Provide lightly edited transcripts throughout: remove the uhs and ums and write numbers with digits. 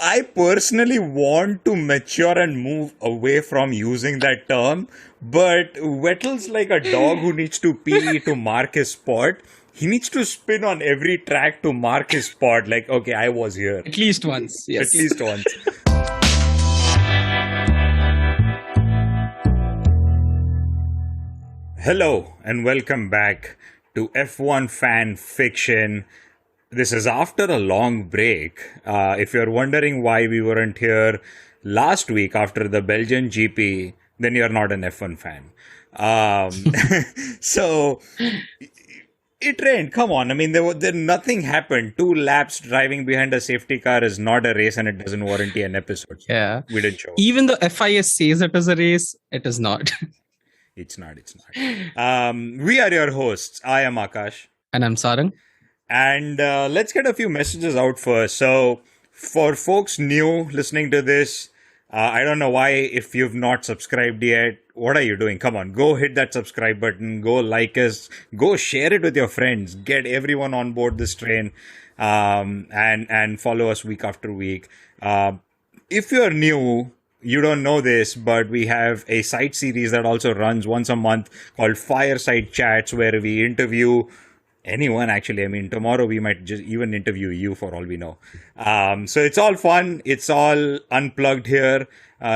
I personally want to mature and move away from using that term, but Vettel's like a dog who needs to pee to mark his spot. He needs to spin on every track to mark his spot. Like, okay, I was here. At least once, yes. At least once. Hello and welcome back to F1 Fan Fiction. This is after a long break. If you're wondering why we weren't here last week after the Belgian GP, then you're not an F1 fan. So it rained. Come on. I mean, nothing happened. 2 laps driving behind a safety car is not a race, and it doesn't warranty an episode. Yeah. We didn't show. Even though FIS says it is a race, it is not. It's not. We are your hosts. I am Akash. And I'm Sarang. And let's get a few messages out first. So, for folks new listening to this, I don't know why, if you've not subscribed yet, what are you doing? Come on, go hit that subscribe button, go like us, go share it with your friends, get everyone on board this train, and follow us week after week. If you're new, you don't know this, but we have a side series that also runs once a month called Fireside Chats, where we interview anyone, actually. I mean, tomorrow we might just even interview you for all we know. So it's all fun. It's all unplugged here.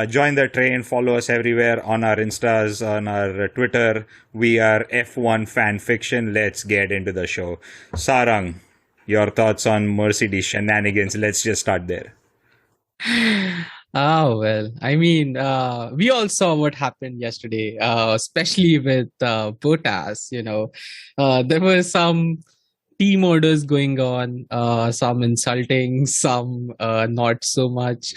Join the train. Follow us everywhere on our Instas, on our Twitter. We are F1 Fan Fiction. Let's get into the show. Sarang, your thoughts on Mercedes shenanigans? Let's just start there. Well, I mean, we all saw what happened yesterday, especially with Bottas. There were some team orders going on, some insulting, some not so much.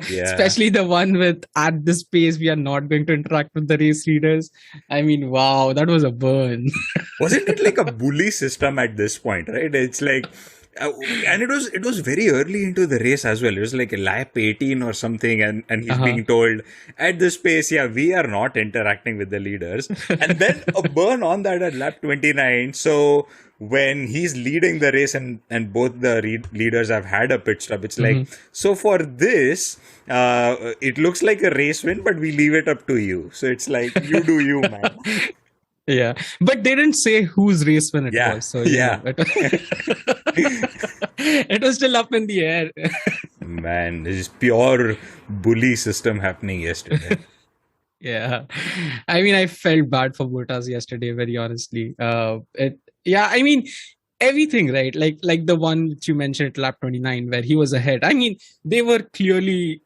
Yeah. Especially the one with, at this pace, we are not going to interact with the race leaders. I mean, wow, that was a burn. Wasn't it like a bully system at this point, right? It's like... and it was very early into the race as well. It was like a lap 18 or something, and he's being told, at this pace, we are not interacting with the leaders. And then a burn on that at lap 29. So when he's leading the race and both the leaders have had a pit stop, it's like, so for this, it looks like a race win, but we leave it up to you. So it's like, you do you, man. Yeah, but they didn't say whose race when it was. So it was still up in the air. Man, this is pure bully system happening yesterday. Yeah, I mean, I felt bad for Bottas yesterday, very honestly. I mean, everything, right? Like the one that you mentioned at lap 29, where he was ahead. I mean, they were clearly,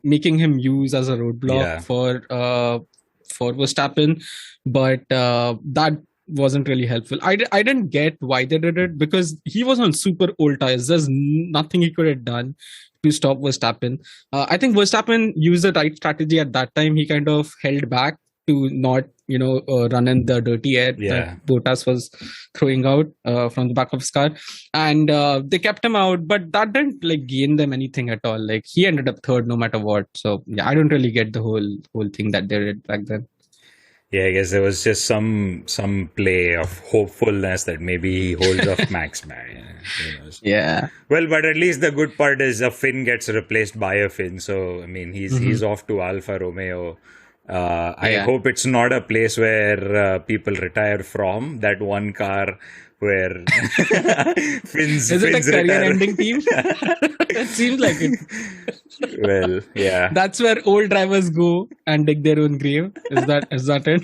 making him use as a roadblock for Verstappen, but that wasn't really helpful. I didn't get why they did it, because he was on super old tires. There's nothing he could have done to stop Verstappen. I think Verstappen used the right strategy at that time. He kind of held back to not, run in the dirty air that Bottas was throwing out from the back of his car. And they kept him out, but that didn't gain them anything at all. He ended up third no matter what. So yeah, I don't really get the whole thing that they did back then. Yeah, I guess there was just some play of hopefulness that maybe he holds off Max back. Yeah. Well, but at least the good part is a Finn gets replaced by a Finn. So, I mean, he's off to Alfa Romeo. I hope it's not a place where people retire from. That one car where Finn's Is it a career-ending retire. team? It seems like it. Well, yeah. That's where old drivers go and dig their own grave. Is that it?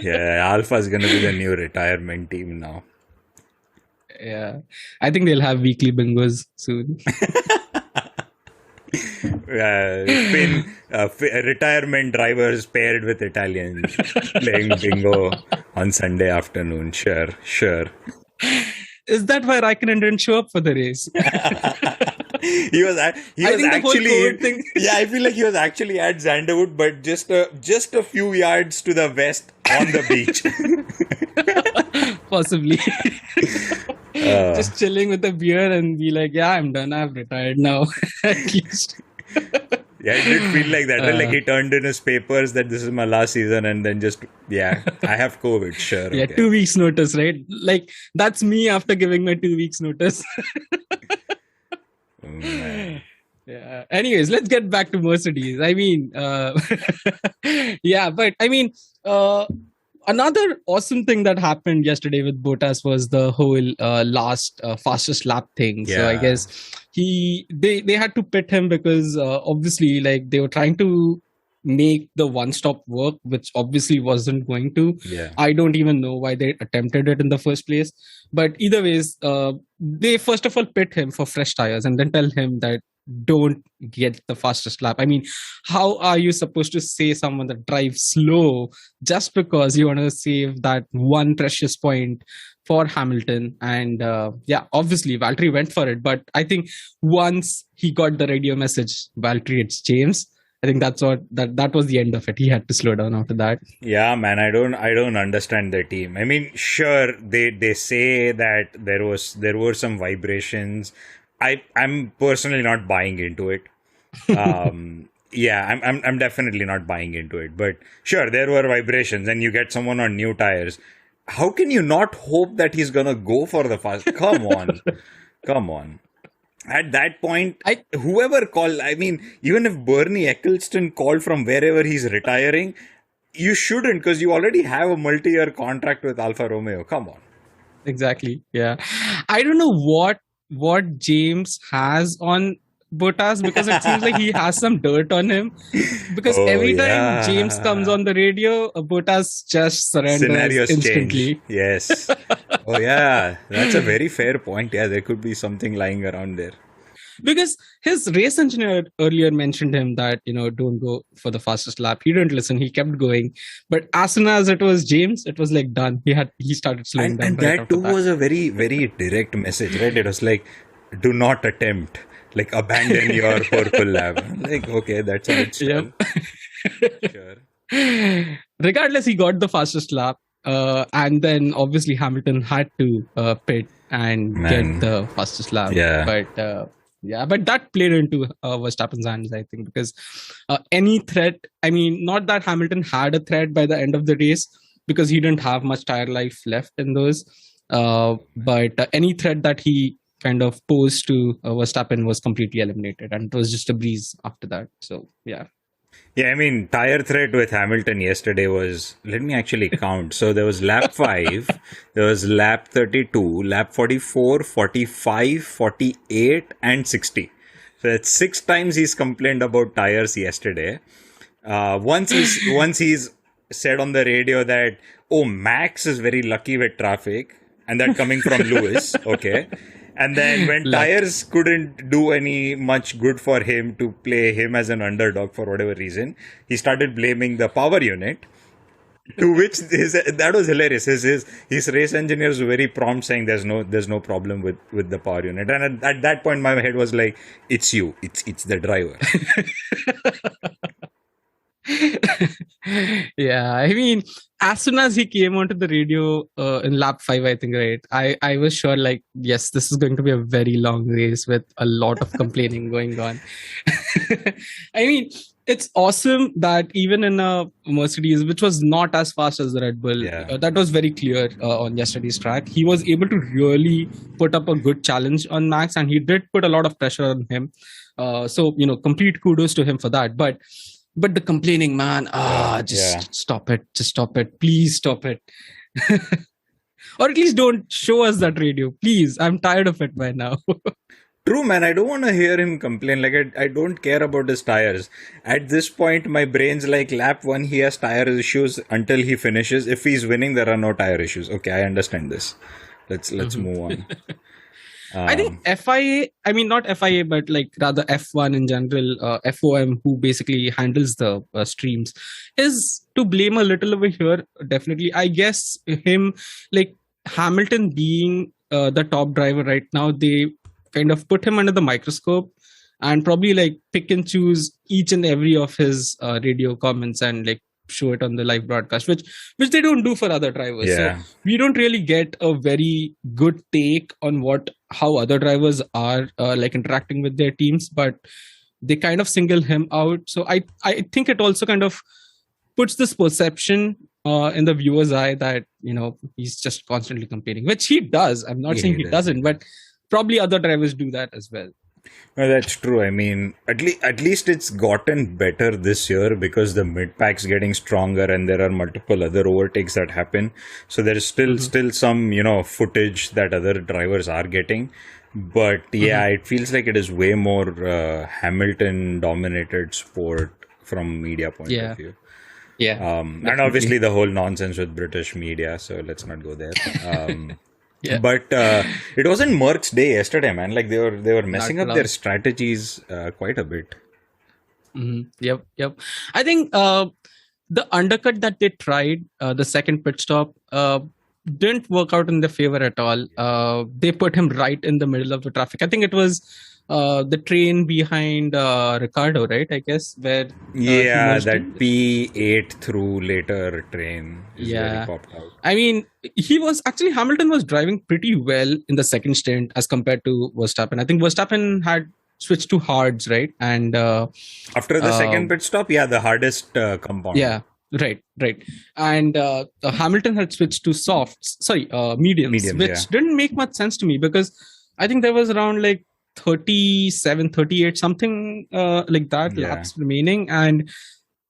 Yeah, Alpha's going to be the new retirement team now. Yeah. I think they'll have weekly bingos soon. Retirement drivers paired with Italians playing bingo on Sunday afternoon. Sure. Is that why Raikkonen didn't show up for the race? He was actually. Yeah, I feel like he was actually at Zandvoort, but just a few yards to the west on the beach. Possibly. Just chilling with a beer and be like, yeah, I'm done. I've retired now. At least. Yeah, it did feel like that. Like he turned in his papers that this is my last season, and then I have COVID. Sure. Yeah, okay. 2 weeks notice, right? Like that's me after giving my 2 weeks notice. Oh, man. Yeah. Anyways, let's get back to Mercedes. I mean, yeah, but I mean, uh, another awesome thing that happened yesterday with Bottas was the whole last fastest lap thing. So I Yeah. guess they had to pit him because obviously, like, they were trying to make the one stop work, which obviously wasn't going to. Yeah. I don't even know why they attempted it in the first place. But either ways, they first of all pit him for fresh tires and then tell him that don't get the fastest lap. I mean, how are you supposed to say someone that drives slow just because you want to save that one precious point for Hamilton? And yeah, obviously Valtteri went for it, but I think once he got the radio message, Valtteri, it's James. I think that's what that was the end of it. He had to slow down after that. Yeah, man, I don't understand their team. I mean, sure, they say that there were some vibrations. I'm personally not buying into it. Yeah, I'm definitely not buying into it. But sure, there were vibrations, and you get someone on new tires. How can you not hope that he's gonna go for the fast? Come on, come on. At that point, whoever called, I mean, even if Bernie Eccleston called from wherever he's retiring, you shouldn't, because you already have a multi-year contract with Alfa Romeo. Come on. Exactly. Yeah. I don't know what James has on Bottas, because it seems like he has some dirt on him. Because Oh, every time James comes yeah. on the radio, Bottas just surrenders Scenarios instantly. change. Yes. Oh, yeah. That's a very fair point. Yeah, there could be something lying around there. Because his race engineer earlier mentioned him that, don't go for the fastest lap. He didn't listen. He kept going. But as soon as it was James, it was like done. He started slowing down And right that after too that. was a very, very direct message, right? It was like, do not attempt. Like, abandon your purple lab. Like, okay, that's a bit strong. Yep. Sure. Regardless, he got the fastest lap. And then obviously Hamilton had to pit and Man. get the fastest lap. Yeah. But yeah, but that played into Verstappen's hands, I think, because any threat, I mean, not that Hamilton had a threat by the end of the race, because he didn't have much tire life left in those. But any threat that he kind of posed to Verstappen was completely eliminated, and it was just a breeze after that. So, yeah. Yeah, I mean, tire threat with Hamilton yesterday was, let me actually count. So there was lap 5, there was lap 32, lap 44, 45, 48, and 60. So that's 6 times he's complained about tires yesterday. Once he's said on the radio that, oh, Max is very lucky with traffic, and that coming from Lewis, okay. And then when tires couldn't do any much good for him to play him as an underdog for whatever reason, he started blaming the power unit. To which that was hilarious. His race engineers were very prompt, saying there's no problem with the power unit. And at that point, my head was like, it's you, it's the driver. Yeah, I mean, as soon as he came onto the radio in lap 5, I think, right, I was sure, like, yes, this is going to be a very long race with a lot of complaining going on. I mean, it's awesome that even in a Mercedes, which was not as fast as the Red Bull, that was very clear on yesterday's track, he was able to really put up a good challenge on Max, and he did put a lot of pressure on him. So, complete kudos to him for that. But the complaining, man, stop it. Just stop it. Please stop it. Or at least don't show us that radio. Please. I'm tired of it by now. True, man. I don't want to hear him complain. Like, I don't care about his tires. At this point, my brain's like, lap 1, he has tire issues until he finishes. If he's winning, there are no tire issues. Okay, I understand this. Let's move on. I think FIA, I mean, not FIA, but like rather F1 in general, FOM, who basically handles the streams, is to blame a little over here. Definitely. I guess him, like Hamilton being the top driver right now, they kind of put him under the microscope and probably like pick and choose each and every of his radio comments and like show it on the live broadcast, which they don't do for other drivers. Yeah. So we don't really get a very good take on how other drivers are like interacting with their teams, but they kind of single him out. So I think it also kind of puts this perception in the viewer's eye that he's just constantly complaining, which he does. I'm not saying he doesn't, but probably other drivers do that as well. No, that's true. I mean, at least it's gotten better this year because the mid pack's getting stronger and there are multiple other overtakes that happen. So there is still some footage that other drivers are getting. But yeah, it feels like it is way more Hamilton dominated sport from media point Yeah. of view. Yeah. And obviously the whole nonsense with British media. So let's not go there. Yeah. But it wasn't Merck's day yesterday, man. Like they were messing Not up at their all. strategies quite a bit. Yep. I think the undercut that they tried, the second pit stop, didn't work out in their favor at all. They put him right in the middle of the traffic. I think it was the train behind Ricardo, right? I guess where he Yeah, merged that in. P8 through later train is where he Yeah. popped out. I mean, Hamilton was driving pretty well in the second stint as compared to Verstappen. I think Verstappen had switched to hards, right? And After the second pit stop, yeah, the hardest compound. yeah, right. And Hamilton had switched to softs, mediums, Mediums, which yeah. didn't make much sense to me because I think there was around like 37, 38, something like that Yeah. laps remaining. And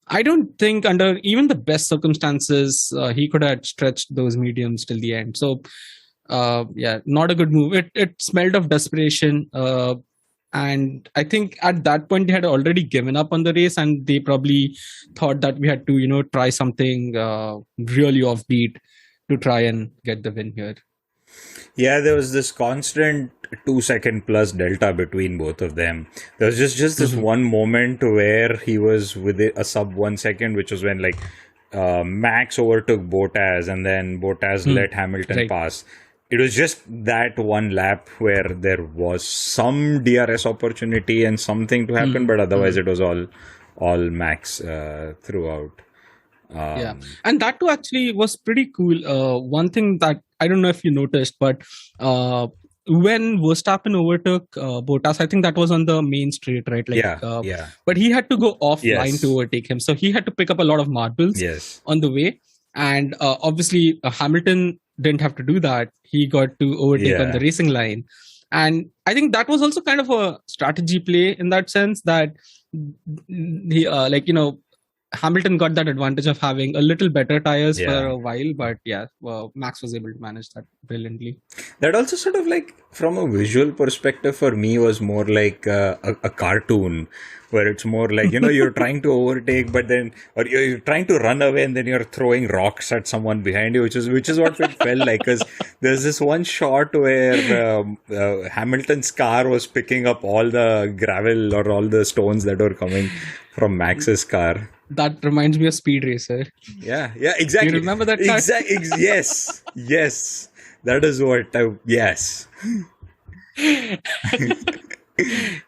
I don't think under even the best circumstances, he could have stretched those mediums till the end. So, yeah, not a good move. It smelled of desperation. And I think at that point they had already given up on the race, and they probably thought that we had to, try something really offbeat to try and get the win here. Yeah, there was this constant 2 second plus delta between both of them. There was just this one moment where he was with a sub 1 second, which was when like Max overtook Bottas and then Bottas let Hamilton pass. It was just that one lap where there was some DRS opportunity and something to happen, but otherwise it was all Max throughout. Yeah, and that too actually was pretty cool. One thing that I don't know if you noticed, but when Verstappen overtook Bottas, I think that was on the main straight, right? Like, yeah. But he had to go offline Yes. to overtake him, so he had to pick up a lot of marbles Yes. on the way. And obviously, Hamilton didn't have to do that. He got to overtake on the racing line. And I think that was also kind of a strategy play in that sense that he, Hamilton got that advantage of having a little better tires for a while, but Max was able to manage that brilliantly. That also sort of like from a visual perspective for me was more like a cartoon where it's more like, you're trying to overtake, but then, or you're trying to run away and then you're throwing rocks at someone behind you, which is what it felt like. Because there's this one shot where Hamilton's car was picking up all the gravel or all the stones that were coming from Max's car. That reminds me of Speed Racer. Yeah, exactly. You remember that? Yes. That is what. Yes.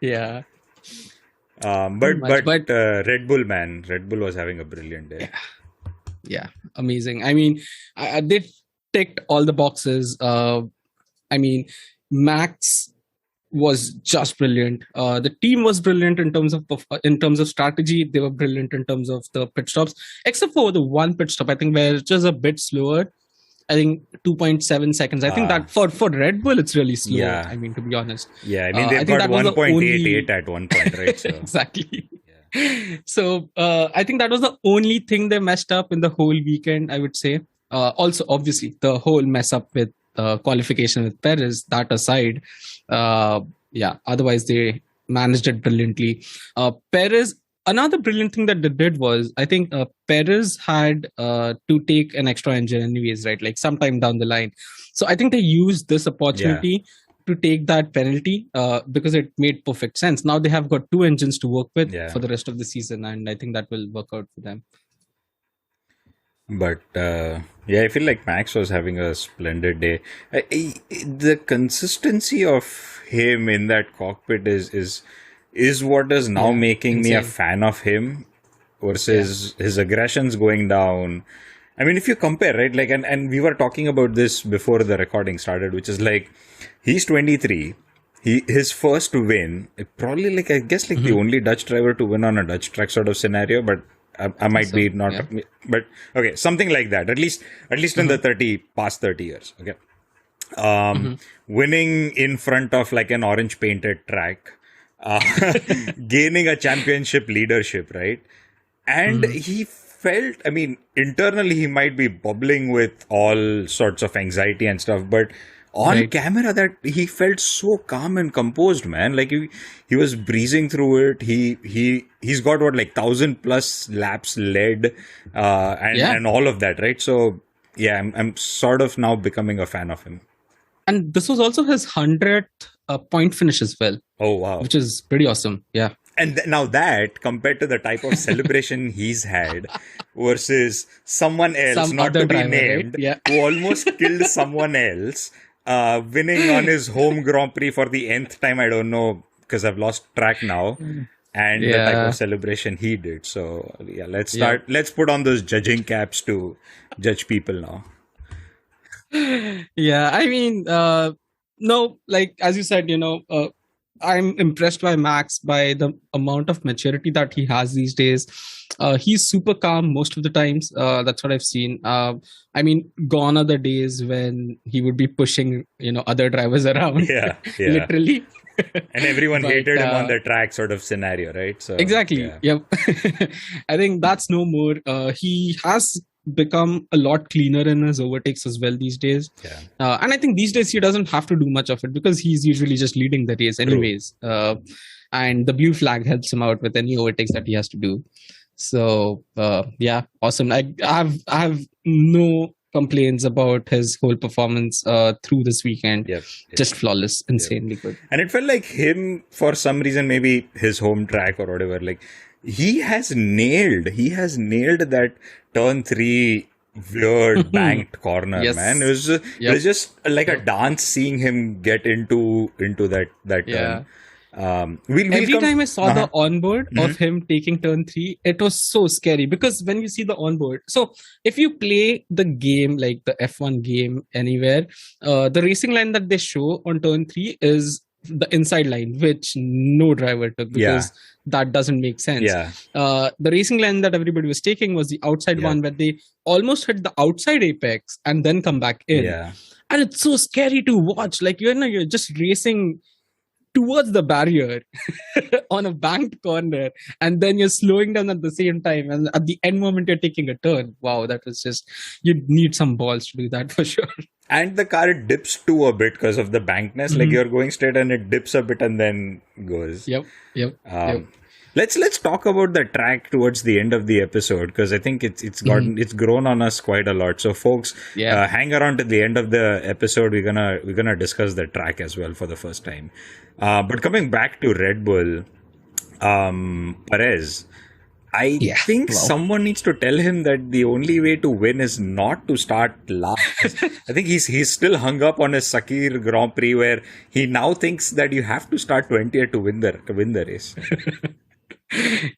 Yeah. But Red Bull, man, Red Bull was having a brilliant day. Yeah, amazing. I mean, they ticked all the boxes. I mean, Max was just brilliant. The team was brilliant in terms of strategy. They were brilliant in terms of the pit stops, except for the one pit stop, I think, where it's just a bit slower. I think 2.7 seconds. I think that for Red Bull, it's really slow. Yeah. I mean, to be honest. Yeah, I mean, they've got 1.88 at one point, right? So. Exactly. Yeah. So I think that was the only thing they messed up in the whole weekend, I would say. Also, obviously, the whole mess up with qualification with Perez, that aside, otherwise they managed it brilliantly. Perez, another brilliant thing that they did was, I think Perez had to take an extra engine anyways, right? Like sometime down the line. So I think they used this opportunity to take that penalty because it made perfect sense. Now they have got two engines to work with for the rest of the season, and I think that will work out for them. But I feel like Max was having a splendid day. The consistency of him in that cockpit is what is now making me a fan of him versus his aggressions going down. I mean, if you compare, right, like, and we were talking about this before the recording started, which is like, he's 23. His first win, probably like, I guess like the only Dutch driver to win on a Dutch track sort of scenario, but I might be not, but okay, something like that. At least in the past 30 years. Okay. Winning in front of like an orange painted track uh, gaining a championship leadership, right? And Mhm. he felt, I mean, internally he might be bubbling with all sorts of anxiety and stuff, but on Right. camera that he felt so calm and composed, man. Like he was breezing through it. He's got what, like 1,000+ laps led, Yeah. and all of that, right? So yeah, I'm sort of now becoming a fan of him. And this was also his 100th point finish as well, Oh wow. which is pretty awesome. Yeah. And now that, compared to the type of celebration he's had versus someone else, Some not other to be driver, right? named, Yeah. who almost killed someone else, winning on his home Grand Prix for the nth time, I don't know, because I've lost track now, and the type of Yeah. celebration he did. So, yeah, let's Yeah. start. Let's put on those judging caps to judge people now. Yeah. I mean, no, like, as you said, I'm impressed by Max by the amount of maturity that he has these days. He's super calm most of the times. That's what I've seen. I mean, gone are the days when he would be pushing, other drivers around, Yeah, yeah. literally. And everyone But, hated him on the track sort of scenario, right? So Exactly. yeah. Yep. I think that's no more. He has become a lot cleaner in his overtakes as well these days. Yeah. And I think these days he doesn't have to do much of it because he's usually just leading the race anyways. And the blue flag helps him out with any overtakes that he has to do. So yeah, awesome. I have no complaints about his whole performance through this weekend. Yep. Just flawless, insanely good. And it felt like him, for some reason, maybe his home track or whatever, like he has nailed that turn 3 weird banked corner, Yes. man. It was just like a dance seeing him get into that Yeah. turn. Every time I saw the onboard Mhm. of him taking turn 3, it was so scary because when you see the onboard, so if you play the game like the F1 game anywhere, the racing line that they show on turn 3 is the inside line, which no driver took because that doesn't make sense. Yeah. The racing line that everybody was taking was the outside one where they almost hit the outside apex and then come back in. Yeah. And it's so scary to watch. Like, you're just racing towards the barrier on a banked corner, and then you're slowing down at the same time, and at the end moment you're taking a turn. Wow, that was just, you need some balls to do that for sure. And the car dips too a bit because of the bankness. Like you're going straight and it dips a bit and then goes. Yep. Let's talk about the track towards the end of the episode because I think it's grown on us quite a lot. So folks, hang around to the end of the episode. We're gonna discuss the track as well for the first time. But coming back to Red Bull, Perez, I think someone needs to tell him that the only way to win is not to start last. I think he's still hung up on his Sakir Grand Prix where he now thinks that you have to start 20th to win the race.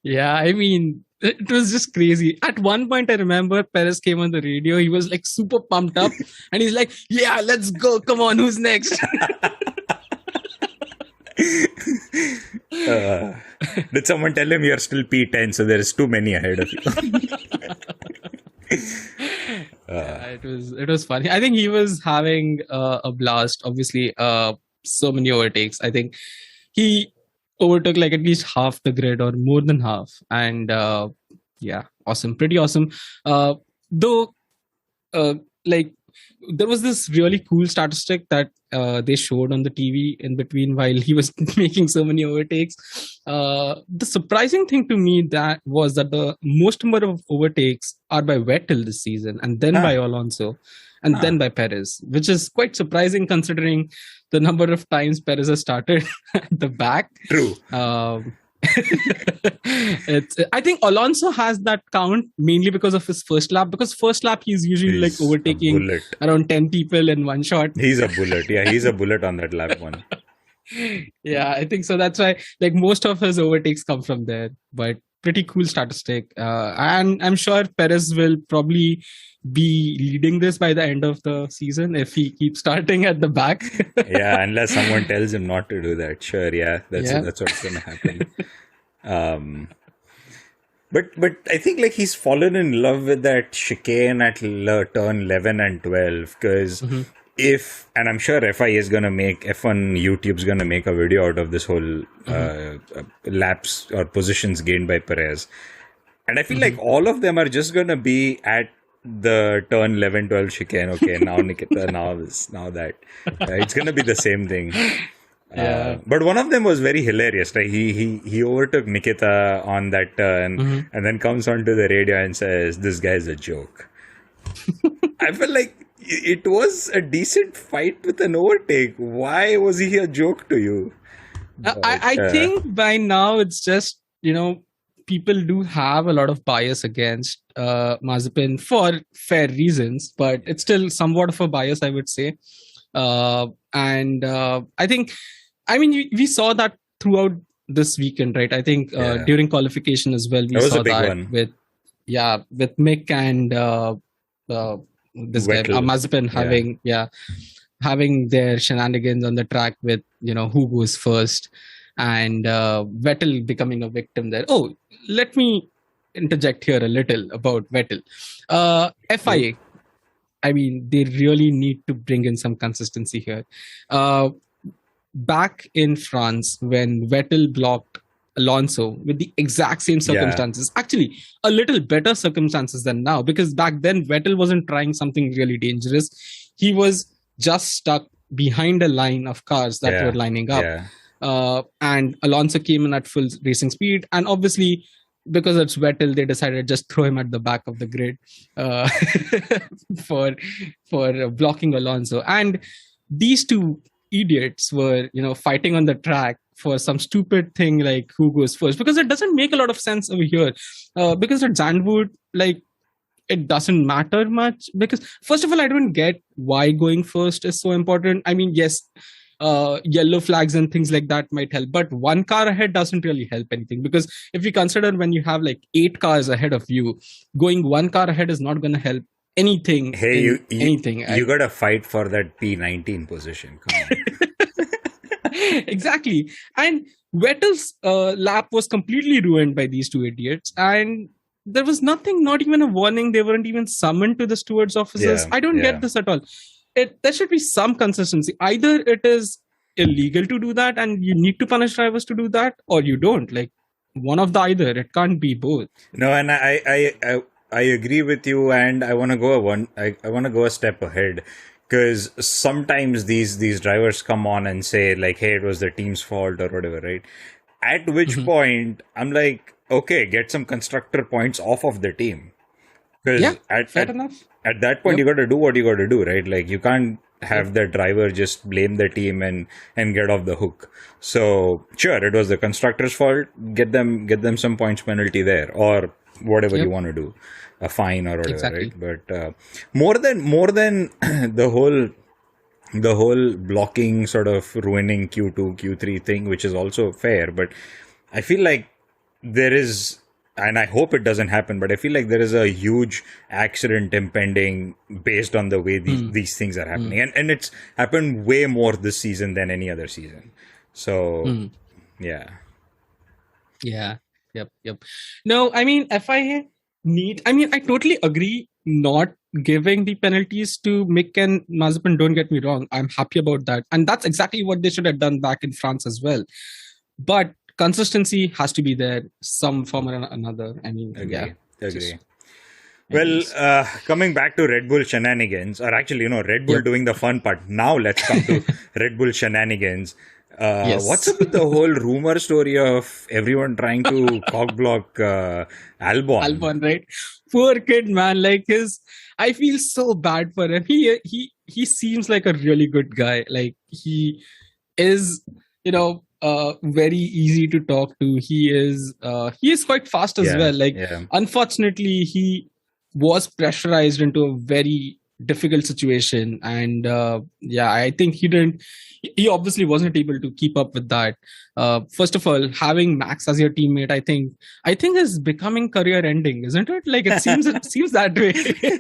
Yeah, I mean, it was just crazy. At one point, I remember Perez came on the radio. He was like super pumped up and he's like, yeah, let's go. Come on, who's next? Did someone tell him you're still P10, so there is too many ahead of you? It was funny. I think he was having a blast. Obviously, so many overtakes. I think he overtook like at least half the grid or more than half. And yeah, awesome, pretty awesome. Though, like, there was this really cool statistic that they showed on the TV in between while he was making so many overtakes. The surprising thing to me that was that the most number of overtakes are by Vettel this season, and then by Alonso, and then by Perez, which is quite surprising considering the number of times Perez has started at the back. True. I think Alonso has that count mainly because of his first lap. Because first lap he's usually like overtaking around 10 people in one shot. He's a bullet. Yeah, he's a bullet on that lap one. Yeah, I think so. That's why like most of his overtakes come from there. But pretty cool statistic. And I'm sure Perez will probably be leading this by the end of the season if he keeps starting at the back. Yeah, unless someone tells him not to do that. Sure, that's what's going to happen. But I think like he's fallen in love with that chicane at turn 11 and 12 because and I'm sure FI is gonna make F1 YouTube's gonna make a video out of this whole laps or positions gained by Perez, and I feel like all of them are just gonna be at the turn 11, 12 chicane. Okay, now Nikita, now that it's gonna be the same thing. But one of them was very hilarious. Right? He overtook Nikita on that turn, and then comes onto the radio and says, "This guy's a joke." I felt like it was a decent fight with an overtake. Why was he a joke to you? I think by now it's just, people do have a lot of bias against Mazepin for fair reasons, but it's still somewhat of a bias, I would say. And I think, we saw that throughout this weekend, right? I think during qualification as well, we saw that one. with Mick and this guy Mazepin having their shenanigans on the track with who goes first, and Vettel becoming a victim there. Oh, let me interject here a little about Vettel. FIA, they really need to bring in some consistency here. Back in France, when Vettel blocked Alonso with the exact same circumstances, actually a little better circumstances than now, because back then Vettel wasn't trying something really dangerous. He was just stuck behind a line of cars that were lining up. And Alonso came in at full racing speed, and obviously because it's Vettel, they decided to just throw him at the back of the grid for blocking Alonso. And these two idiots were fighting on the track for some stupid thing like who goes first, because it doesn't make a lot of sense over here, because at Zandvoort, it doesn't matter much, because first of all, I don't get why going first is so important. Yes, yellow flags and things like that might help, but one car ahead doesn't really help anything, because if you consider when you have 8 cars ahead of you, going one car ahead is not going to help anything. Hey, anything. You got to fight for that P19 position. Come on. Exactly. And Vettel's lap was completely ruined by these two idiots, and there was nothing, not even a warning. They weren't even summoned to the stewards' offices. I don't get this at all. There should be some consistency. Either it is illegal to do that and you need to punish drivers to do that, or you don't. One of the either. It can't be both. No, and I agree with you, and I want to go a step ahead, because sometimes these drivers come on and say hey, it was the team's fault or whatever, right? At which point I'm like, okay, get some constructor points off of the team, because fair enough. At that point, you got to do what you got to do, right? You can't have the driver just blame the team and get off the hook. So sure, it was the constructor's fault. Get them some points penalty there, or whatever you want to do, a fine or whatever, right? But more than the whole blocking sort of ruining Q2, Q3 thing, which is also fair, but I feel like there is, and I hope it doesn't happen, but I feel like there is a huge accident impending based on the way these things are happening. And it's happened way more this season than any other season. So, yeah. Yep. No, FIA I totally agree not giving the penalties to Mick and Mazepin. Don't get me wrong. I'm happy about that. And that's exactly what they should have done back in France as well. But consistency has to be there, some form or another. Agree. Well, coming back to Red Bull shenanigans, or actually, Red Bull doing the fun part. Now let's come to Red Bull shenanigans. What's up with the whole rumor story of everyone trying to cockblock Albon? Albon, right? Poor kid, man. I feel so bad for him. He seems like a really good guy. He is, very easy to talk to. He is quite fast as well. Unfortunately, he was pressurized into a very difficult situation, and I think he obviously wasn't able to keep up with that. First of all, having Max as your teammate, I think is becoming career ending, isn't it? It seems that way.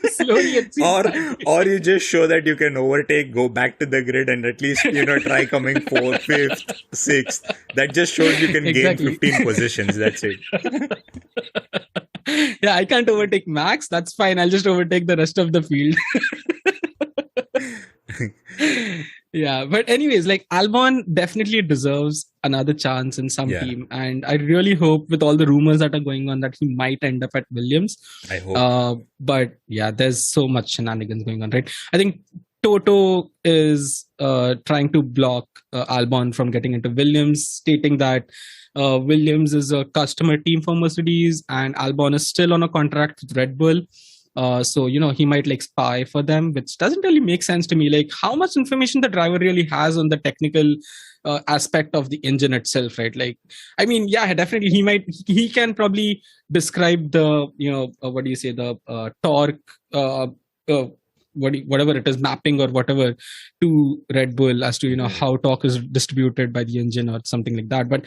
Slowly it seems or you just show that you can overtake, go back to the grid, and at least try coming 4th, 5th, 6th. That just shows you can gain 15 positions. That's it. Yeah, I can't overtake Max. That's fine. I'll just overtake the rest of the field. Yeah, but anyways, like Albon definitely deserves another chance in some team, and I really hope with all the rumors that are going on that he might end up at Williams. I hope. But yeah, there's so much shenanigans going on, right? I think Toto is trying to block Albon from getting into Williams, stating that Williams is a customer team for Mercedes and Albon is still on a contract with Red Bull. So, he might like spy for them, which doesn't really make sense to me. Like how much information the driver really has on the technical aspect of the engine itself, right? Like, I mean, yeah, definitely he can probably describe the, what do you say, the torque, whatever it is, mapping or whatever to Red Bull as to, how torque is distributed by the engine or something like that. But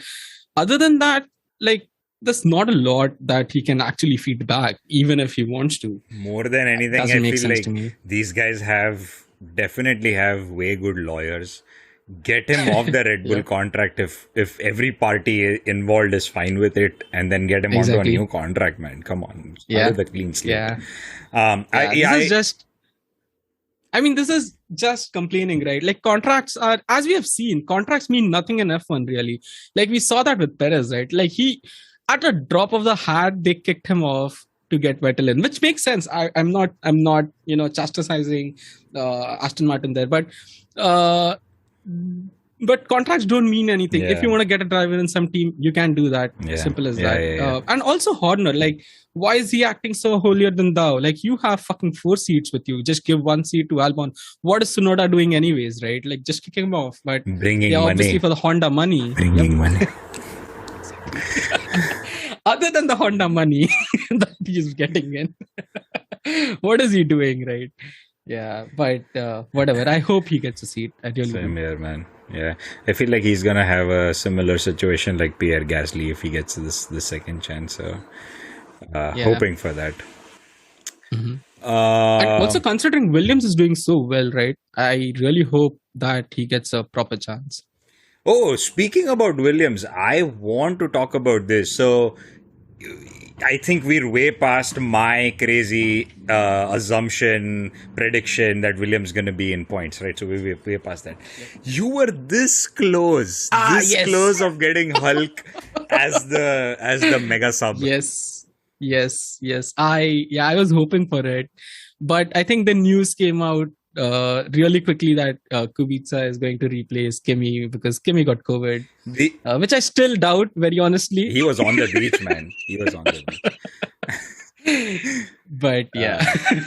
other than that, like, there's not a lot that he can actually feed back, even if he wants to. More than anything, I feel like these guys definitely have way good lawyers. Get him off the Red Bull contract if every party involved is fine with it, and then get him onto a new contract, man. Come on. Out of the clean slate. This is just complaining, right? Like contracts are, as we have seen, contracts mean nothing in F1 really. Like we saw that with Perez, right? Like at a drop of the hat, they kicked him off to get Vettel in, which makes sense. I'm not, chastising Aston Martin there, but contracts don't mean anything. If you want to get a driver in some team, you can do that. Simple as that. And also Horner, like, why is he acting so holier than thou? Like, you have fucking 4 seats with you. Just give 1 seat to Albon. What is Tsunoda doing anyways, right? Like, just kick him off. But bringing obviously for the Honda money. Bringing money. Other than the Honda money that he's getting in, what is he doing, right? Yeah, but whatever. I hope he gets a seat. I really Same here, man. Yeah, I feel like he's gonna have a similar situation like Pierre Gasly if he gets the second chance. So, hoping for that. Mm-hmm. And also considering Williams is doing so well, right? I really hope that he gets a proper chance. Oh, speaking about Williams, I want to talk about this. So, I think we're way past my crazy prediction that Williams going to be in points, right? So we're way past that. You were this close, close of getting Hulk as the mega sub. Yes. I was hoping for it, but I think the news came out really quickly that Kubica is going to replace Kimi because Kimi got COVID, which I still doubt, very honestly. He was on the beach, man. He was on the beach. But yeah,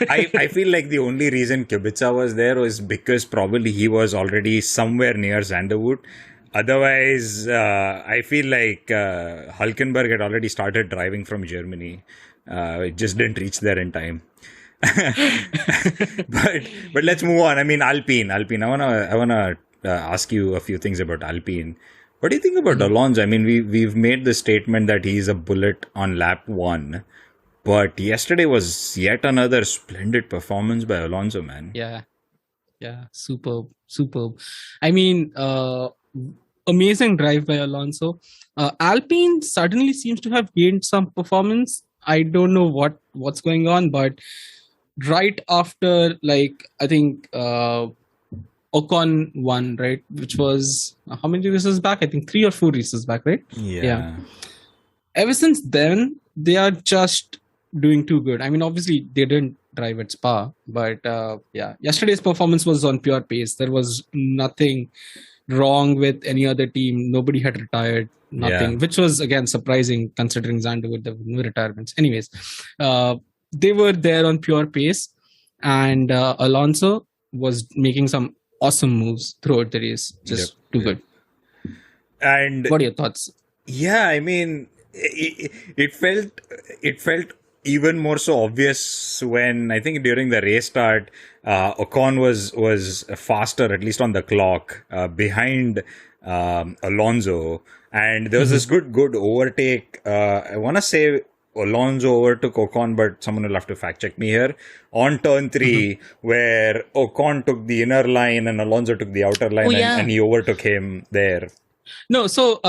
I feel like the only reason Kubica was there was because probably he was already somewhere near Zandvoort. Otherwise, I feel like Hülkenberg had already started driving from Germany. It just didn't reach there in time. but let's move on. I mean, Alpine. I wanna ask you a few things about Alpine. What do you think about Alonso? I mean, we've made the statement that he's a bullet on lap 1, but yesterday was yet another splendid performance by Alonso, man. Yeah, superb. I mean, amazing drive by Alonso. Alpine suddenly seems to have gained some performance. I don't know what's going on, but right after, like, I think Ocon won, right? Which was, how many races back? I think 3 or 4 races back, right? Yeah. Ever since then, they are just doing too good. I mean, obviously, they didn't drive at Spa, but yesterday's performance was on pure pace. There was nothing wrong with any other team. Nobody had retired. Nothing, which was again surprising considering Zandvoort, there were no retirements. Anyways, they were there on pure pace, and Alonso was making some awesome moves throughout the race. Just too good. And what are your thoughts? Yeah, I mean, it felt even more so obvious when I think during the race start, Ocon was faster, at least on the clock, behind Alonso. And there was this good overtake. I want to say Alonso overtook Ocon, but someone will have to fact check me here. On turn 3, where Ocon took the inner line and Alonso took the outer line, and he overtook him there. No, so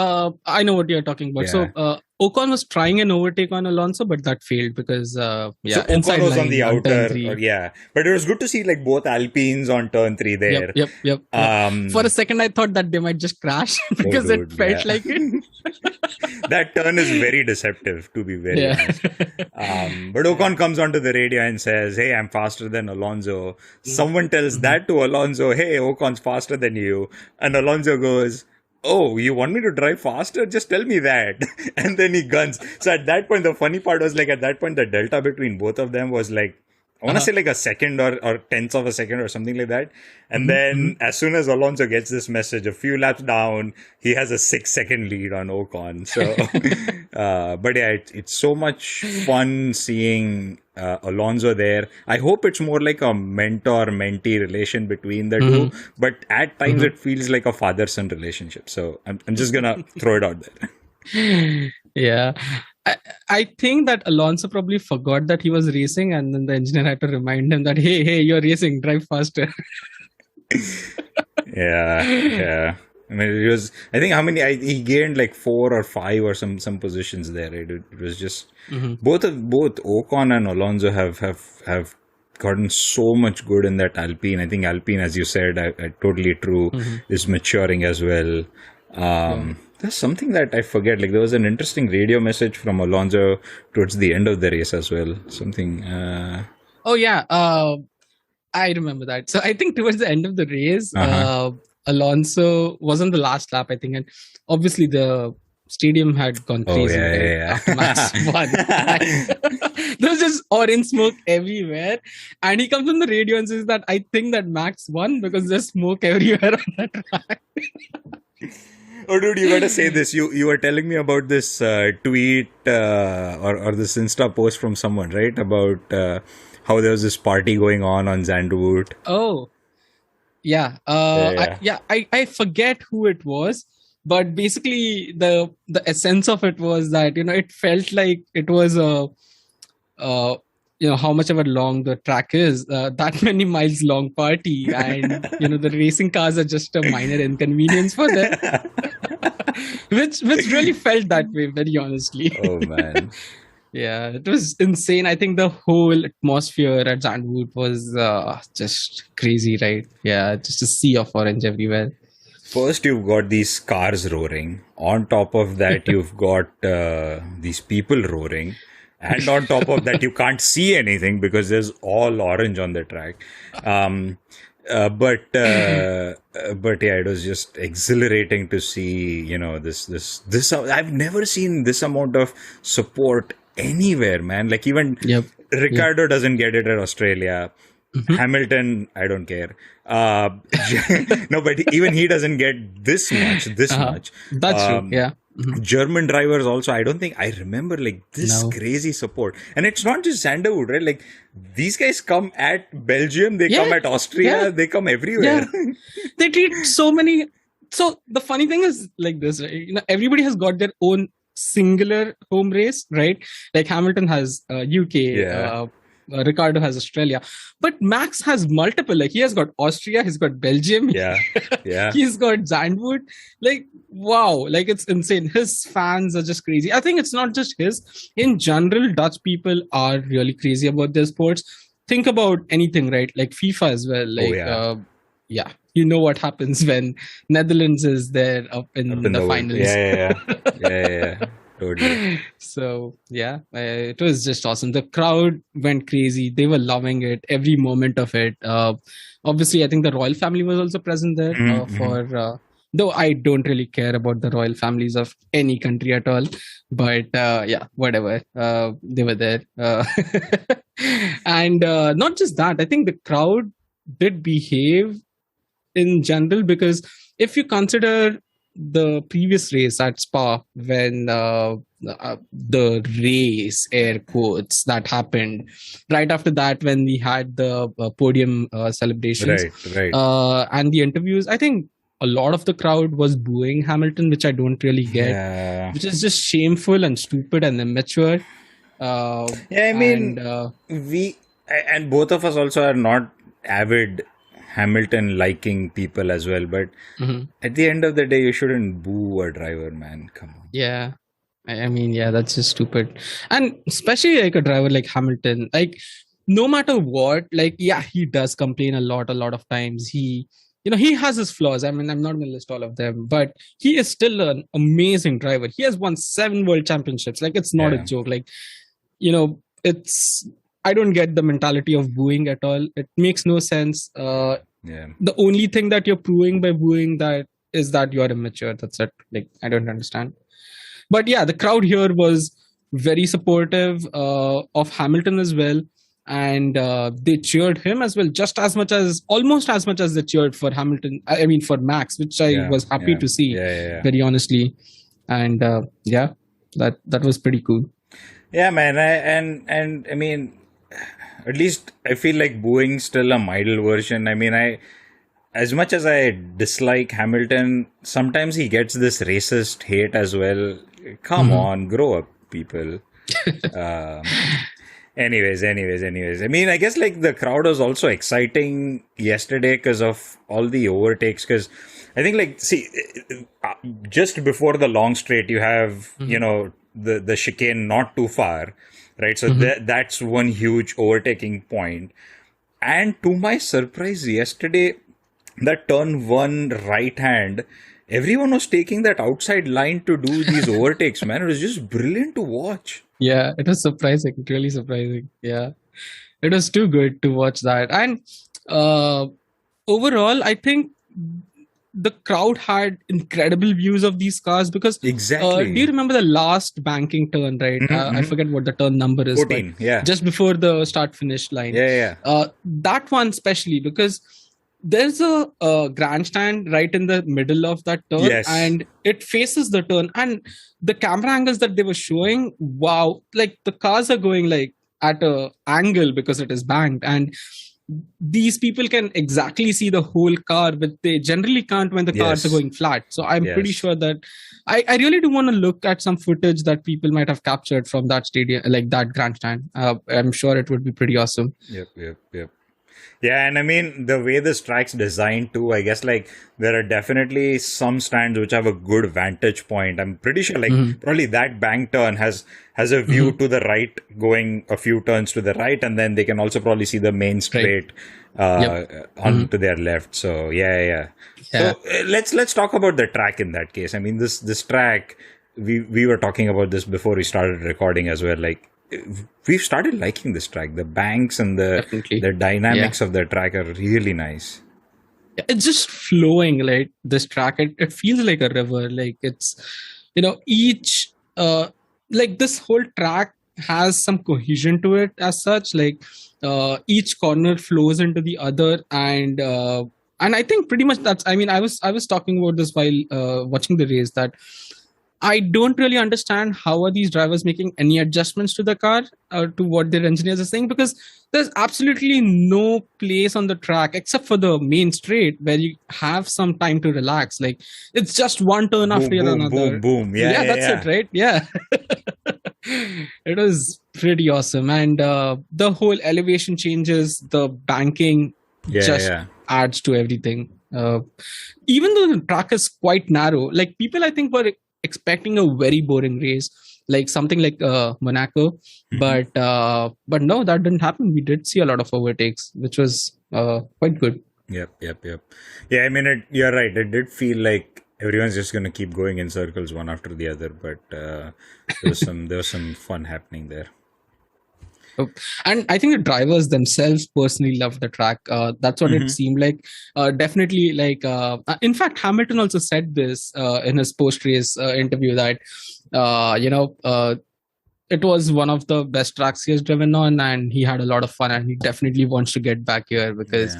I know what you're talking about. So Ocon was trying an overtake on Alonso, but that failed because So inside Ocon was on line the on turn outer, three. but it was good to see like both Alpines on turn 3 there. Yep. For a second, I thought that they might just crash because it felt like it. That turn is very deceptive, to be very honest. But Ocon comes onto the radio and says, "Hey, I'm faster than Alonso." Someone tells that to Alonso, "Hey, Ocon's faster than you," and Alonso goes, "Oh, you want me to drive faster? Just tell me that." And then he guns. So at that point, the funny part was like at that point, the delta between both of them was like, I want to say like a second or tenth of a second or something like that. And then as soon as Alonso gets this message, a few laps down, he has a 6-second lead on Ocon. So, but yeah, it's so much fun seeing Alonso there. I hope it's more like a mentor-mentee relation between the two, but at times it feels like a father-son relationship. So I'm just going to throw it out there. Yeah. I think that Alonso probably forgot that he was racing, and then the engineer had to remind him that, hey, you're racing, drive faster. Yeah. I mean, I think he gained like 4 or 5 or some positions there. Right? It was just both Ocon and Alonso have gotten so much good in that Alpine. I think Alpine, as you said, totally true, is maturing as well. There's something that I forget. Like there was an interesting radio message from Alonso towards the end of the race as well. Something. Oh yeah, I remember that. So I think towards the end of the race, Alonso was on the last lap, I think, and obviously the stadium had gone crazy after Max won. There was just orange smoke everywhere, and he comes on the radio and says that I think that Max won because there's smoke everywhere on the track. Oh, dude, you gotta say this. You were telling me about this tweet or this Insta post from someone, right? About how there was this party going on Zandvoort. Oh, yeah. I forget who it was, but basically the essence of it was that it felt like it was a how much ever long the track is, that many miles long party, and the racing cars are just a minor inconvenience for them. which really felt that way, very honestly. Oh man. Yeah, it was insane. I think the whole atmosphere at Zandvoort was just crazy, right? Yeah, just a sea of orange everywhere. First, you've got these cars roaring. On top of that, you've got these people roaring. And on top of that, you can't see anything because there's all orange on the track. But yeah, it was just exhilarating to see, this. I've never seen this amount of support anywhere, man. Like even Ricardo doesn't get it at Australia. Hamilton, I don't care. No, but even he doesn't get this much. That's true. Yeah. German drivers also, I don't think I remember like this crazy support. And it's not just Zandvoort, right? Like these guys come at Belgium, they come at Austria, they come everywhere. Yeah. They treat so many. So the funny thing is like this, right? Everybody has got their own singular home race, right? Like Hamilton has UK, Ricardo has Australia, but Max has multiple. Like he has got Austria, he's got Belgium, he's got Zandvoort. Like wow, like it's insane. His fans are just crazy. I think it's not just his. In general, Dutch people are really crazy about their sports. Think about anything, right? Like FIFA as well. Like you know what happens when Netherlands is there up in the finals. Yeah. Totally. So yeah, it was just awesome. The crowd went crazy. They were loving it, every moment of it. Obviously, I think the royal family was also present there for. Though I don't really care about the royal families of any country at all, but whatever. They were there, and not just that. I think the crowd did behave in general, because if you consider the previous race at Spa, when the race, air quotes, that happened right after that, when we had the podium celebrations, right, and the interviews, I think a lot of the crowd was booing Hamilton, which I don't really get, which is just shameful and stupid and immature. I mean, and both of us also are not avid Hamilton liking people as well, but at the end of the day, you shouldn't boo a driver, man. Come on. Yeah. I mean, yeah, that's just stupid. And especially like a driver like Hamilton, like no matter what, like, yeah, he does complain a lot of times. He has his flaws. I mean, I'm not going to list all of them, but he is still an amazing driver. He has won 7 world championships. Like, it's not a Yeah. joke. Like, I don't get the mentality of booing at all. It makes no sense. Yeah. The only thing that you're proving by booing that is that you're immature. That's it. Like, I don't understand. But yeah, the crowd here was very supportive of Hamilton as well. And they cheered him as well, almost as much as they cheered for Hamilton. I mean, for Max, which I was happy to see, very honestly. And yeah, that was pretty cool. Yeah, man. And I mean, at least I feel like booing's still a mild version. I mean, as much as I dislike Hamilton, sometimes he gets this racist hate as well. Come on, grow up, people. Anyways. I mean, I guess like the crowd was also exciting yesterday because of all the overtakes. Because I think like, see, just before the long straight, you have, the chicane not too far, right? So that's one huge overtaking point. And to my surprise, yesterday, that turn 1 right hand, everyone was taking that outside line to do these overtakes, man. It was just brilliant to watch. Yeah, it was surprising, really surprising. Yeah, it was too good to watch that. And overall, I think the crowd had incredible views of these cars because exactly. Do you remember the last banking turn, right? I forget what the turn number is. 14, yeah. Just before the start-finish line. Yeah. That one especially because there's a grandstand right in the middle of that turn, and it faces the turn. And the camera angles that they were showing, wow, like the cars are going like at a angle because it is banked, and these people can exactly see the whole car, but they generally can't when the cars are going flat. So I'm pretty sure that I really do want to look at some footage that people might have captured from that stadium, like that grandstand. I'm sure it would be pretty awesome. Yep. Yeah, and I mean, the way this track's designed too, I guess like there are definitely some stands which have a good vantage point. I'm pretty sure like probably that bank turn has a view to the right, going a few turns to the right, and then they can also probably see the main straight onto their left. So yeah. So let's talk about the track in that case. I mean, this track, we were talking about this before we started recording as well. Like, we've started liking this track. The banks and the dynamics of the track are really nice. It's just flowing, like this track. It feels like a river. Like it's, each like this whole track has some cohesion to it as such. Like each corner flows into the other, and I think pretty much that's. I mean, I was talking about this while watching the race, that I don't really understand how are these drivers making any adjustments to the car to what their engineers are saying, because there's absolutely no place on the track except for the main straight where you have some time to relax. Like it's just one turn after another. Boom. Yeah, that's it, right? Yeah. It was pretty awesome. And the whole elevation changes, the banking adds to everything. Even though the track is quite narrow, like people I think were expecting a very boring race, like something like Monaco, but no, that didn't happen. We did see a lot of overtakes, which was quite good. Yep. Yeah, I mean, you're right. It did feel like everyone's just going to keep going in circles one after the other, but there was some fun happening there. And I think the drivers themselves personally loved the track. That's what it seemed like. Definitely, like in fact, Hamilton also said this in his post-race interview that it was one of the best tracks he has driven on, and he had a lot of fun, and he definitely wants to get back here because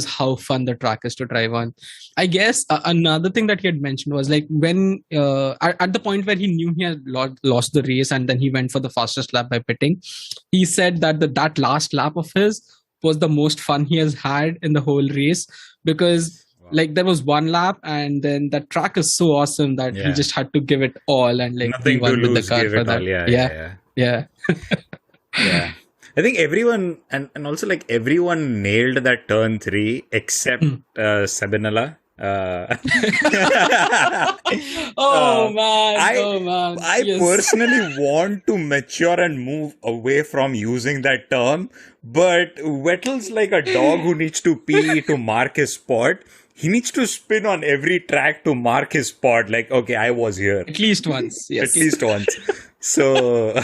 how fun the track is to drive on. I guess another thing that he had mentioned was like when at the point where he knew he had lost the race, and then he went for the fastest lap by pitting, he said that that last lap of his was the most fun he has had in the whole race, because like there was one lap, and then the track is so awesome that he just had to give it all, and like nothing he won to lose, with the car give for it that. all. Yeah. Yeah. I think everyone and also like everyone nailed that turn 3 except Sabinala. I Yes. personally want to mature and move away from using that term, but Vettel's like a dog who needs to pee to mark his spot. He needs to spin on every track to mark his spot. Like, okay, I was here. At least once. Yes. At least once. So,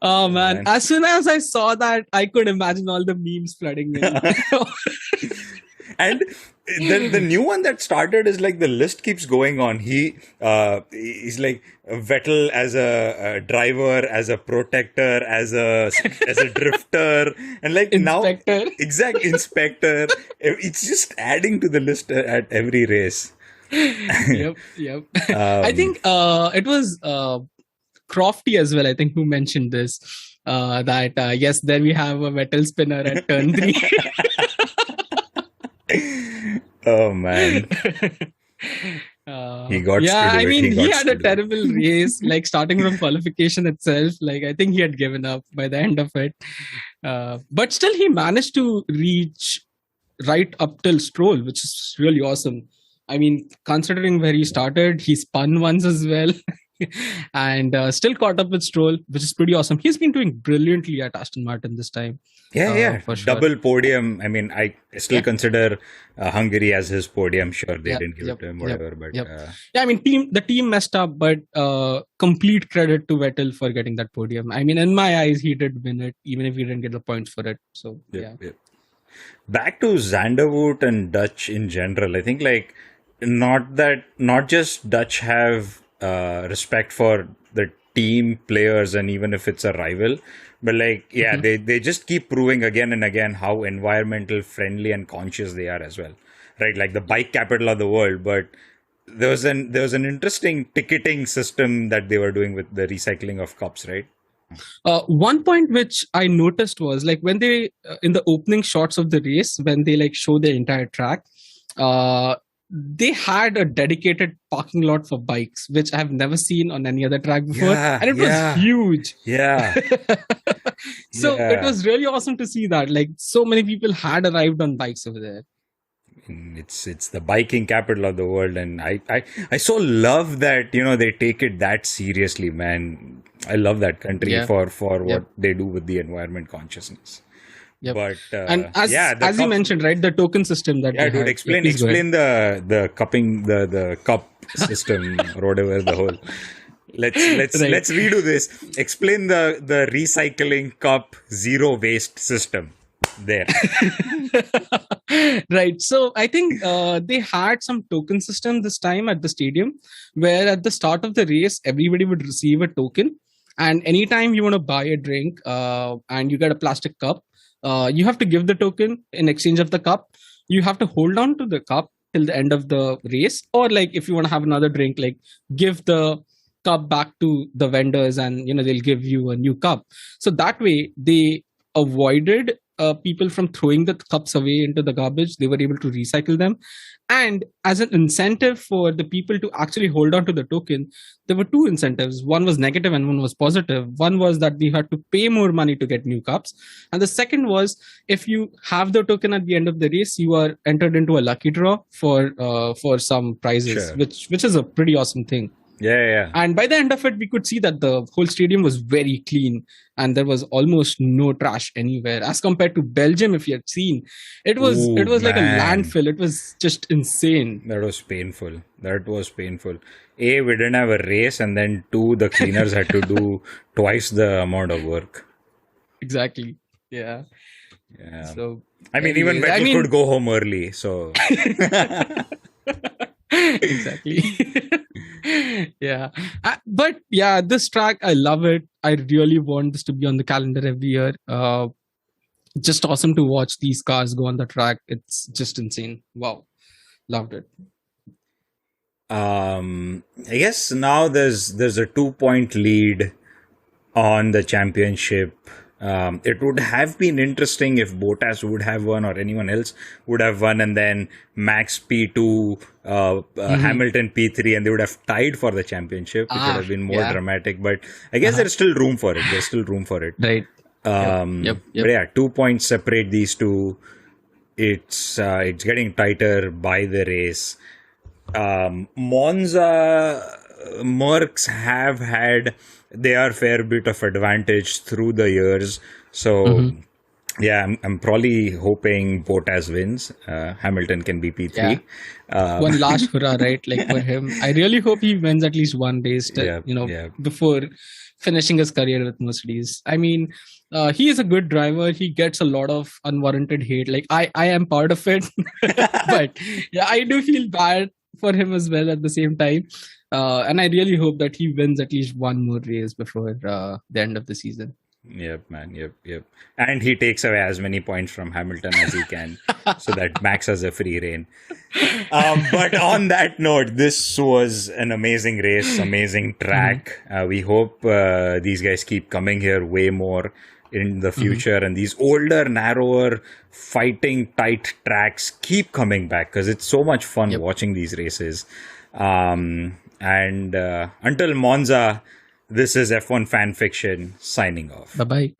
Oh man. As soon as I saw that, I could imagine all the memes flooding in. and the new one that started is like the list keeps going on. He's like Vettel as a driver, as a protector, as a drifter, and like Inspector. now exact inspector. It's just adding to the list at every race. Yep. I think it was Crofty as well, I think, who mentioned this. That yes, there we have a Vettel spinner at turn 3. Oh man. He got he had a terrible race, like starting from qualification itself. Like, I think he had given up by the end of it. But still, he managed to reach right up till Stroll, which is really awesome. I mean, considering where he started, he spun once as well. And still caught up with Stroll, which is pretty awesome. He's been doing brilliantly at Aston Martin this time. For sure. Double podium. I mean, I still consider Hungary as his podium. Sure, they didn't give it to him, whatever. But I mean, the team messed up, but complete credit to Vettel for getting that podium. I mean, in my eyes, he did win it, even if he didn't get the points for it. So Back to Zandvoort and Dutch in general. I think like not just Dutch have respect for the team players, and even if it's a rival, but like they just keep proving again and again how environmental friendly and conscious they are as well, right? Like the bike capital of the world. But there was an interesting ticketing system that they were doing with the recycling of cups, right? One point which I noticed was like when they in the opening shots of the race, when they like show the entire track, they had a dedicated parking lot for bikes, which I have never seen on any other track before. And it was huge. Yeah. So it was really awesome to see that. Like, so many people had arrived on bikes over there. It's the biking capital of the world. And I so love that, they take it that seriously, man. I love that country for what they do with the environment consciousness. Yep. But and as you mentioned, right, the token system that dude, explain the cupping the cup system or whatever the whole. Let's redo this. Explain the recycling cup zero waste system there. Right. So I think they had some token system this time at the stadium, where at the start of the race everybody would receive a token, and anytime you want to buy a drink and you get a plastic cup, you have to give the token in exchange of the cup. You have to hold on to the cup till the end of the race, or like if you want to have another drink, like give the cup back to the vendors and they'll give you a new cup. So that way they avoided people from throwing the cups away into the garbage. They were able to recycle them. And as an incentive for the people to actually hold on to the token, there were two incentives. One was negative and one was positive. One was that you had to pay more money to get new cups. And the second was, if you have the token at the end of the race, you are entered into a lucky draw for some prizes, sure. which is a pretty awesome thing. Yeah. And by the end of it, we could see that the whole stadium was very clean and there was almost no trash anywhere. As compared to Belgium, if you had seen, it was like a landfill. It was just insane. That was painful. A, we didn't have a race, and then two, the cleaners had to do twice the amount of work. Exactly. Yeah. So I mean, even Vettel could go home early. So exactly. Yeah. But yeah, this track, I love it. I really want this to be on the calendar every year. Just awesome to watch these cars go on the track. It's just insane. Wow. Loved it. I guess now there's a 2-point lead on the championship. It would have been interesting if Bottas would have won or anyone else would have won, and then Max P2, Hamilton P3, and they would have tied for the championship. It would have been more dramatic, but I guess there's still room for it. Right. But yeah, 2 points separate these two. it's getting tighter by the race. Monza, Mercs have had their fair bit of advantage through the years. So, yeah, I'm probably hoping Bottas wins. Hamilton can be P3. One last hurrah, right? Like for him, I really hope he wins at least one race, before finishing his career with Mercedes. I mean, he is a good driver. He gets a lot of unwarranted hate. Like I am part of it, but yeah, I do feel bad for him as well at the same time. And I really hope that he wins at least one more race before the end of the season. Yep, man. Yep. And he takes away as many points from Hamilton as he can so that Max has a free reign. But on that note, this was an amazing race, amazing track. We hope these guys keep coming here way more in the future, and these older, narrower, fighting tight tracks keep coming back because it's so much fun watching these races. And until Monza, this is F1 Fan Fiction signing off. Bye-bye.